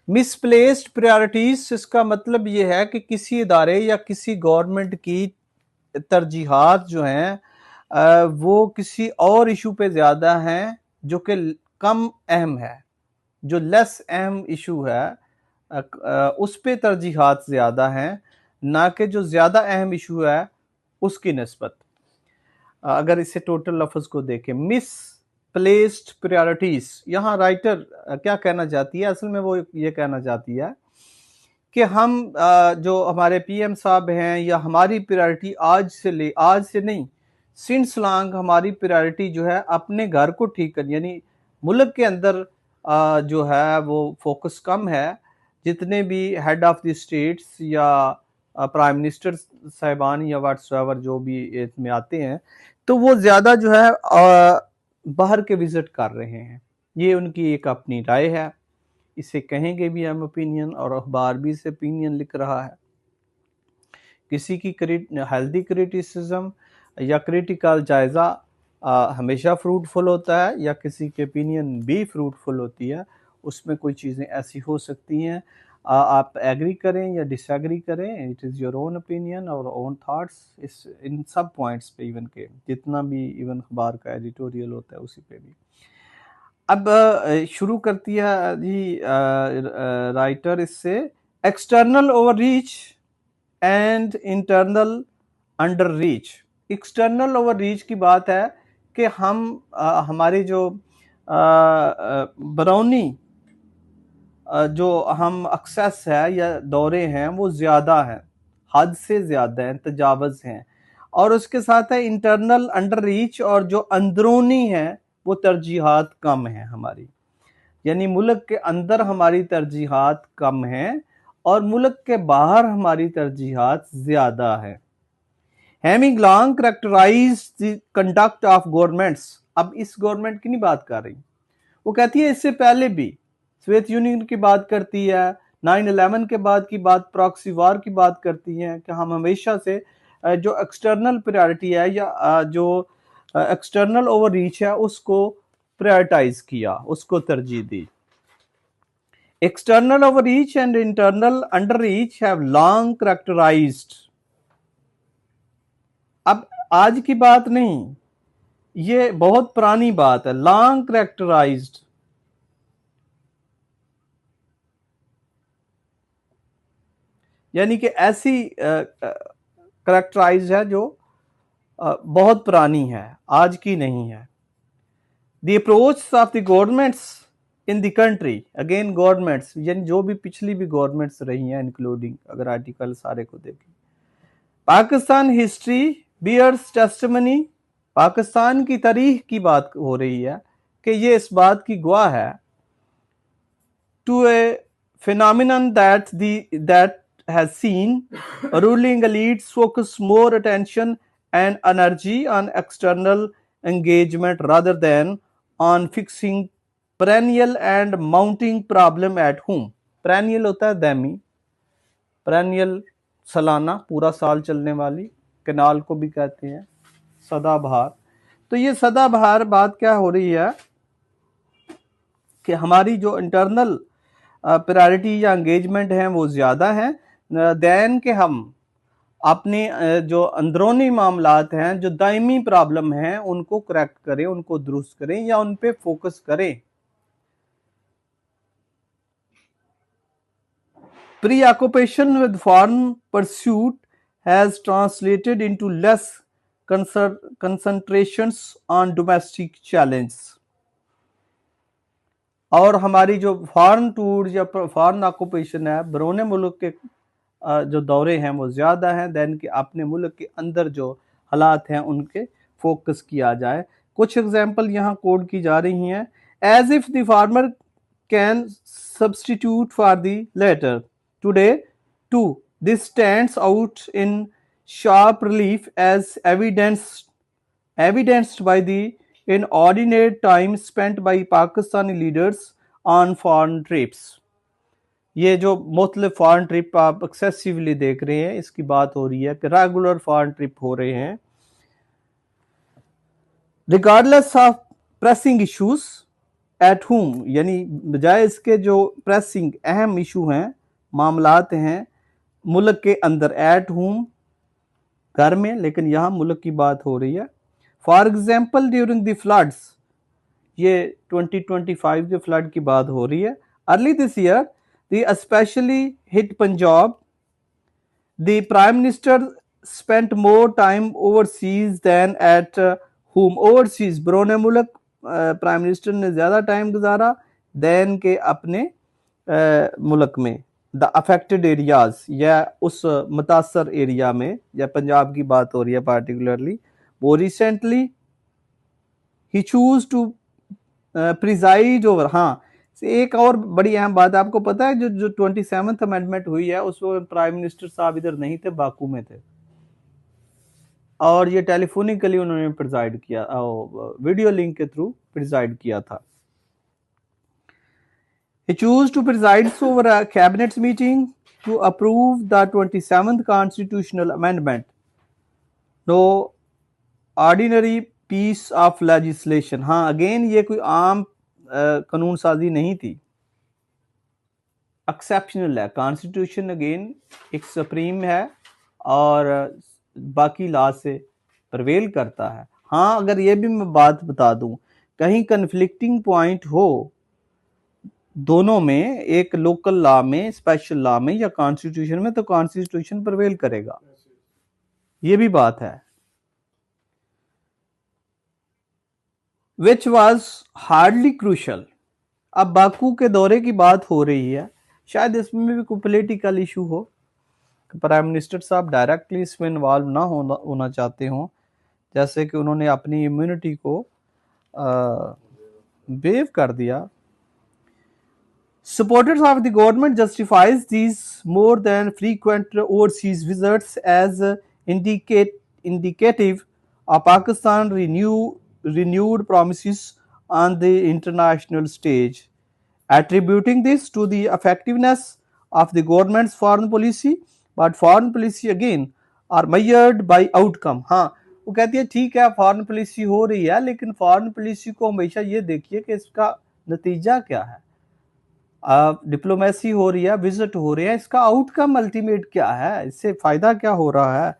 Misplaced priorities, इसका मतलब ये है कि किसी इदारे या किसी गवर्नमेंट की तरजीहात जो हैं वो किसी और इशू पे ज़्यादा हैं जो कि कम अहम है, जो लेस अहम इशू है उस पे तरजीहात ज़्यादा हैं, ना कि जो ज़्यादा अहम इशू है उसकी निस्बत। अगर इसे टोटल लफ्ज़ को देखें, मिस प्लेस्ड प्रायोरिटीज, यहाँ राइटर क्या कहना चाहती है, असल में वो ये कहना चाहती है कि हम जो हमारे पीएम साहब हैं या हमारी प्रायोरिटी आज से नहीं, सिंस लॉन्ग हमारी प्रायोरिटी जो है अपने घर को ठीक करनी, यानी मुल्क के अंदर जो है वो फोकस कम है। जितने भी हेड ऑफ द स्टेट्स या प्राइम मिनिस्टर साहिबान या व्हाट्सएवर जो भी इसमें आते हैं, तो वो ज़्यादा जो है बाहर के विजिट कर रहे हैं। ये उनकी एक अपनी राय है, इसे कहेंगे भी हम ओपिनियन, और अखबार भी इसे ओपिनियन लिख रहा है। किसी की हेल्दी क्रिटिसिज्म या क्रिटिकल जायज़ा हमेशा फ्रूटफुल होता है, या किसी की ओपिनियन भी फ्रूटफुल होती है, उसमें कोई चीज़ें ऐसी हो सकती हैं आप एग्री करें या डिसएग्री करें, it is your own opinion और ओन थाट्स इस इन सब पॉइंट्स पे, इवन के जितना भी इवन अखबार का एडिटोरियल होता है उसी पे भी। अब शुरू करती है जी राइटर इससे, external overreach and internal under reach. External over reach की बात है कि हम हमारे जो बरौनी जो हम एक्सेस है या दौरे हैं वो ज़्यादा हैं, हद से ज़्यादा हैं, तजावज़ हैं, और उसके साथ है इंटरनल अंडर रीच, और जो अंदरूनी हैं वो तरजीहात कम हैं हमारी, यानी मुल्क के अंदर हमारी तरजीहात कम हैं और मुल्क के बाहर हमारी तरजीहात ज़्यादा हैं। Having long characterise the conduct of governments. अब इस गवर्नमेंट की नहीं बात कर रही, वो कहती है इससे पहले भी सोवियत यूनियन की बात करती है, 9/11 के बाद की बात, प्रॉक्सी वार की बात करती हैं कि हम हमेशा से जो एक्सटर्नल प्रायोरिटी है या जो एक्सटर्नल ओवर रीच है उसको प्रायोरिटाइज किया, उसको तरजीह दी। External overreach and internal underreach have long characterised. अब आज की बात नहीं, ये बहुत पुरानी बात है, लॉन्ग करेक्टराइज्ड, यानी कि ऐसी करेक्टराइज है जो बहुत पुरानी है, आज की नहीं है। The approach of the governments in the country, again governments यानी जो भी पिछली भी गवर्नमेंट्स रही हैं, इंक्लूडिंग अगर आर्टिकल सारे को देखें। Pakistan history bears testimony, Pakistan की तारीख की बात हो रही है कि ये इस बात की गवाह है, to a phenomenon that has seen ruling elites focus more attention and energy on external engagement rather than on fixing perennial and mounting problem at home. perennial होता है दैमी, perennial सालाना, पूरा साल चलने वाली, कैनाल को भी कहते हैं, सदाबहार। तो ये सदाबहार बात क्या हो रही है कि हमारी जो इंटरनल प्रायोरिटी या एंगेजमेंट हैं वो ज़्यादा हैं दैन के हम अपने जो अंदरूनी मामलात हैं, जो दायमी प्रॉब्लम हैं, उनको करेक्ट करें, उनको दुरुस्त करें या उन पे फोकस करें। प्रीऑक्यूपेशन with foreign pursuit has translated into less concentrations on domestic challenge. और हमारी जो फॉरेन टूर या फॉरेन ऑक्यूपेशन है, बरोने मुल्क के जो दौरे हैं वो ज़्यादा हैं दैन कि अपने मुल्क के अंदर जो हालात हैं उनके फोकस किया जाए। कुछ एग्जांपल यहाँ कोड की जा रही हैं। As if the former can substitute for the latter today too, this stands out in sharp relief as evidenced by the inordinate time spent by Pakistani leaders on foreign trips। ये जो मुख्तलिफ foreign trip आप excessively देख रहे हैं, इसकी बात हो रही है कि रेगुलर फॉरेन ट्रिप हो रहे हैं। Regardless of pressing issues, at home یعنی بجائے اس کے جو پریسنگ اہم ایشو ہیں معاملات ہیں ملک کے اندر، ایٹ ہوم گھر میں، لیکن یہاں ملک کی بات ہو رہی ہے. For example during the floods, یہ 2025 کے فلڈ کی بات ہو رہی ہے. Early this year the especially hit Punjab, the prime minister spent more time overseas than at home. Overseas برون ملک پرائم منسٹر نے زیادہ ٹائم گزارا دین کے اپنے ملک میں. دا افیکٹڈ ایریاز یا اس متاثر ایریا میں، یا پنجاب کی بات ہو رہی ہے پارٹیکولرلی. وہ ریسنٹلی ہی چوز ٹو پریزائڈ اوور. ہاں ایک اور بڑی اہم بات آپ کو پتا ہے، جو 27th امینڈمنٹ ہوئی ہے اس وقت پرائم منسٹر صاحب ادھر نہیں تھے، باکو میں تھے، اور یہ ٹیلی فونکلی انہوں نے پریزائڈ کیا، ویڈیو لنک کے تھرو پریزائڈ کیا تھا. He chose to preside over a cabinet meeting to approve the 27th constitutional amendment. No ordinary piece of legislation. ہاں اگین یہ کوئی عام قانون سازی نہیں تھی، ایکسیپشنل ہے. کانسٹیٹیوشن اگین ایک سپریم ہے اور باقی لا سے پرویل کرتا ہے. ہاں اگر یہ بھی میں بات بتا دوں، کہیں کنفلکٹنگ پوائنٹ ہو دونوں میں، ایک لوکل لا میں، اسپیشل لا میں، یا کانسٹیٹیوشن میں، تو کانسٹیٹیوشن پرویل کرے گا، یہ بھی بات ہے. which was hardly crucial. اب باکو کے دورے کی بات ہو رہی ہے، شاید اس میں بھی کوئی پولیٹیکل ایشو ہو، پرائم منسٹر صاحب ڈائریکٹلی اس میں انوالو نہ ہونا چاہتے ہوں، جیسے کہ انہوں نے اپنی امیونٹی کو ویو کر دیا. Supporters of the government justifies these more than frequent overseas visits as indicative of Pakistan renewed promises on the international stage, attributing this to the effectiveness of the government's foreign policy. But foreign policy again are measured by outcome. ہاں وہ کہتی ہے ٹھیک ہے foreign policy ہو رہی ہے، لیکن foreign policy کو ہمیشہ یہ دیکھیے کہ اس کا نتیجہ کیا ہے. ڈپلومیسی ہو رہی ہے، وزٹ ہو رہی ہے، اس کا آؤٹ کم الٹیمیٹ کیا ہے، اس سے فائدہ کیا ہو رہا ہے.